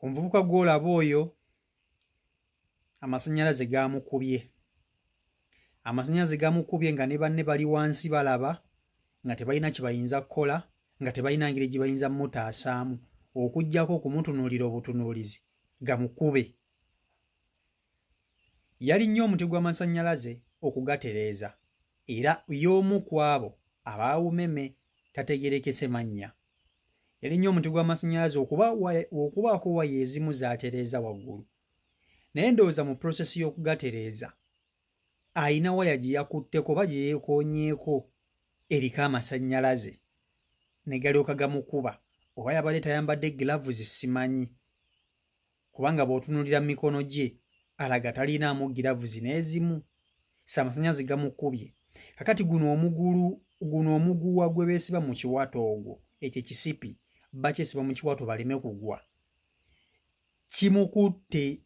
Omuvubuka gw'olaba oyo amasannyalaze gaamukubye nga ne banne bali wansi balaba nga tebalina kye bayinza kukola, nga tebalina ngeri gye bayinza mmutaasaamu okuggyako okumutunuulira obutunuulizi gamukube. Yali nnyo omuti gw'amasannyalaze okugatereeza era y'omu ku abo abaawumeme tategeerekese mannya. Yali nnyo omuti gw'amasannyalaze okubaako waya ezimu z'atereeza waggulu. Naye ndowooza mu prosesi y'okugatereeza ayina waya gye yakutteko oba gye yeekoonyeeko eriko amasannyalaze ne galyoka gamukuba, oba yabadde tayambadde gilavuzi simanyi, kubanga bw'otunuulira mu mikono gye alaga talinaamu gilavuzi n'ezimu. Si amasannyalaze gamukubye. Kakati guno omuguwa gwe beesiba mu kiwato ogwo, ekyo ekisipi bakyesiba mu kiwato baleme kugwa, kimukutte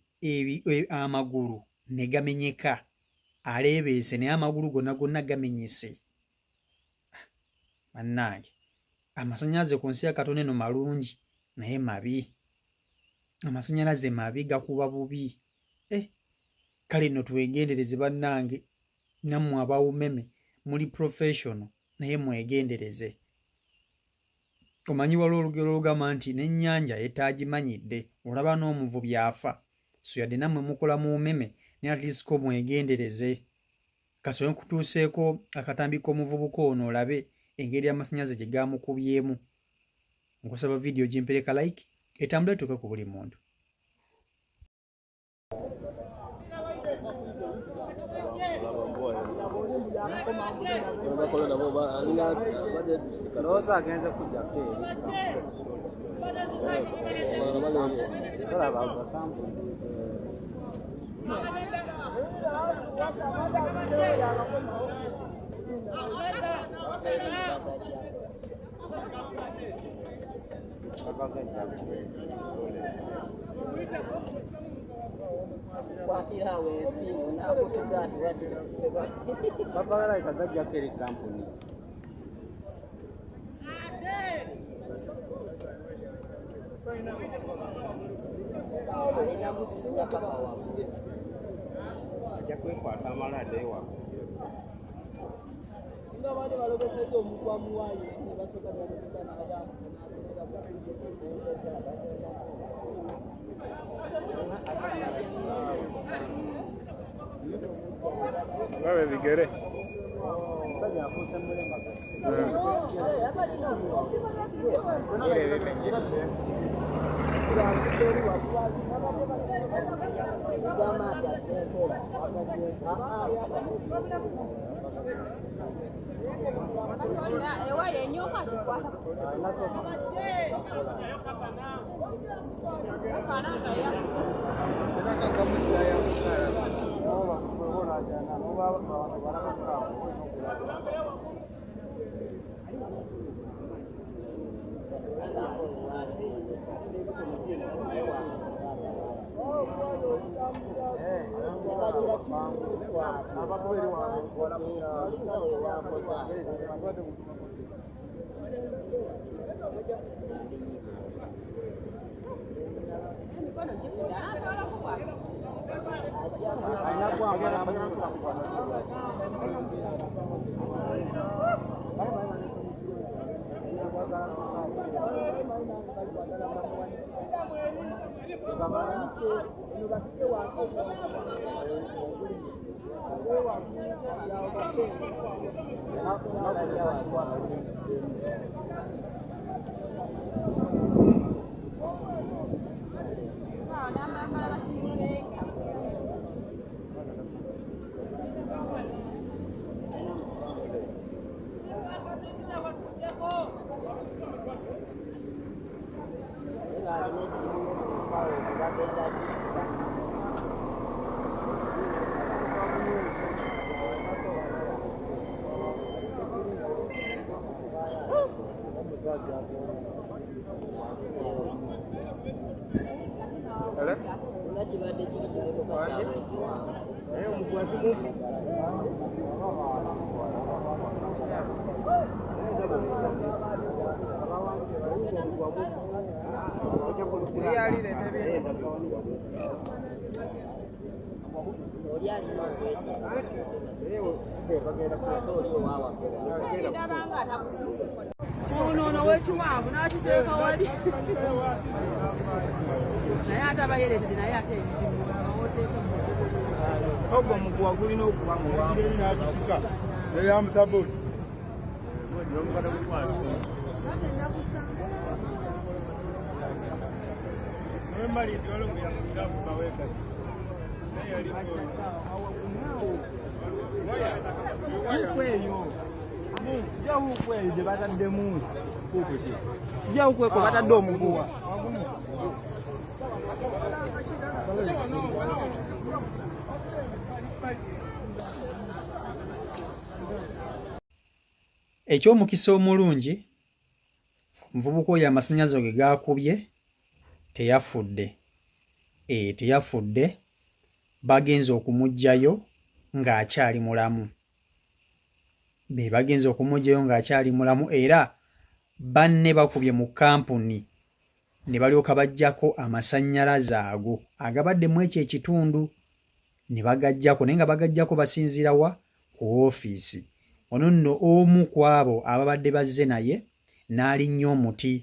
amagulu ne gamenyeka, aleebeese naye amagulu gonna gamenyese. Bannange, amasannyalaze ku nsi ya Katonda eno malungi naye mabi. Amasannyalaze mabi, gakuba bubi. Kale nno twegendereze bannange, nammwe abawumeme muli professional naye mwegendereze. Omanyi waliwo olugero olugamba nti n'ennyanja etagimanyidde, olaba n'omuvubi afa. So yadde nammwe mukola mu bumeme naye atlisiko mwegendereze. Kasobola kutuuseeko akatambi k'omuvubuka ono olabe engeri amasannyalaze gye gaamukubyemu. Nkusaba vidiyo gimpereka like etambule tuuke ku buli muntu. Kwatira wensimu nakutugati babagala ikagajja keri kampuni alina musinga papa wange ajja kwekwata amalade ewa singa bade balobeseza omukwamu waayo ne basoka n'omusikana ajamu Vabbè, vi chiede. ono wekiwaavu n'akiteeka wali naye ate abayeretedde naye ate ebizibu oteeka ogwo omuguwa gulina okuba muwanvu eyamusabuli Jaukweli gye bataddemu jaukweko batadde omuguwa eky'omukisa omulungi omuvubuka oyo amasannyalaze ge gaakubye teyafudde bagenze okumuggyayo ng'akyali mulamu bagenze okumuggyayo ng'akyali mulamu era banne bakubye mu kampuni ne balyoka baggyako amasannyalaze ago agabadde mu ekyo ekitundu ne bagaggyako naye nga bagaggyako basinziira wa ku woofiisi ono nno omu ku abo ababadde bazze naye n'alinnya omuti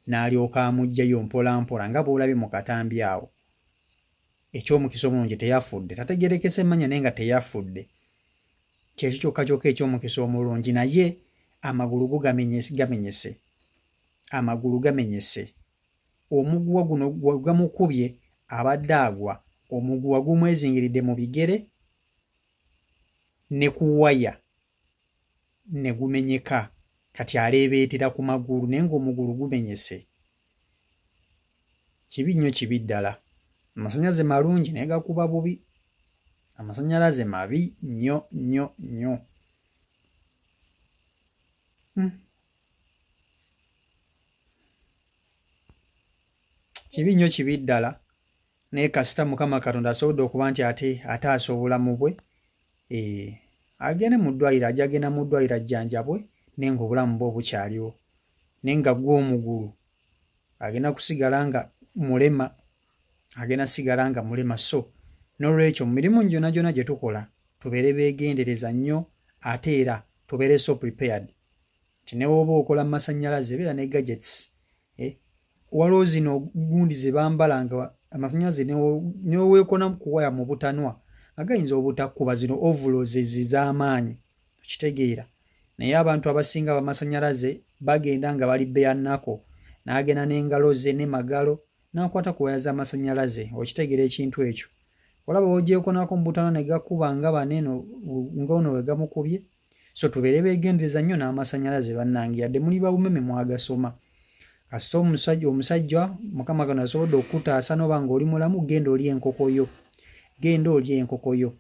n'alyoka amuggyayo mpolampola nga bw'olabye mu katambi awo eky'omukisa omulungi teyafudde tategerekese emmanya naye nga teyafudde kyekyo kyokka kyokka eky'omukisa omulungi naye amagulu go gamenyese omuguwa guno gamukubye abadde agwa omuguwa gumwezingiridde mu bigere ne ku waya ne gumenyeka kati aleebeetera ku magulu naye ng'omugulu gumenyese kibi nnyo kibi ddala amasannyalaze malungi naye gakuba bubi amasannyalaze mabi nnyo nnyo nnyo kibi nnyo kibi ddala naye kasita Mukama Katonda asobodde okuba nti ate obulamu bwe agende mu ddwaliro agenda mu ddwaliro ajjanjabwe naye ng'obulamu bwe bukyaliwo naye nga gw'omugulu agenda kusigala nga mulema so n'olwekyo mu mirimu gyonna gyonna gye tukola tubeere beegendereza nnyo ate era tubeere so prepared nti ne bw'oba okola mu masannyalaze beera ne gadgets waliwo zino gundi ze bambala nga amasannyalaze neweekona ku waya mu butanwa nga gayinza obutakkuba zino overalls ez'amaanyi okitegeera naye abantu abasinga bamasannyalaze bagenda nga bali beyanako n'agenda n'engalo ze ne magalo n'akwata ku waya z'amasannyalaze okitegeera ekintu ekyo olaba ogyekonako mu butanwa ne gakkuba nga baneeno ng'ono we gamukubye so tubeere beegendereza nnyo n'amasannyalaze bannange yadde muli bawumeme mwagasoma kasita omusajja Mukama Katonda asobodde okutaasa n'oba ng'oli mulamu genda olya enkoko yo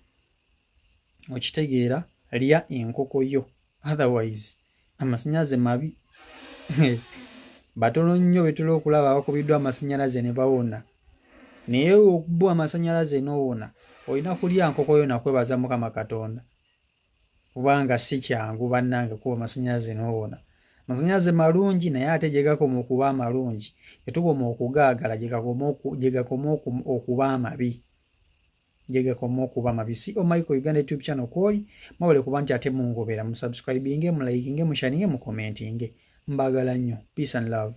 okitegeera lya enkoko yo otherwise amasannyalaze mabi batono nnyo betula okulaba abakubiddwa amasannyalaze ne bawona naye okubwa amasannyalaze n'owona olina kulya nkoko yo nakwebaza Mukama Katonda kubanga si kyangu bannange kuba amasannyalaze n'owona amasannyalaze malungi naye ate gye gakoma okuba amalungi tetukoma okugaagala gye gakoma okuba amabi si Michael Uganda YouTube channel kwoli mwabale kuba nti ate mungobera musubscribinge mulayikinge mushaninge mukomentinge mbagala nnyo peace and love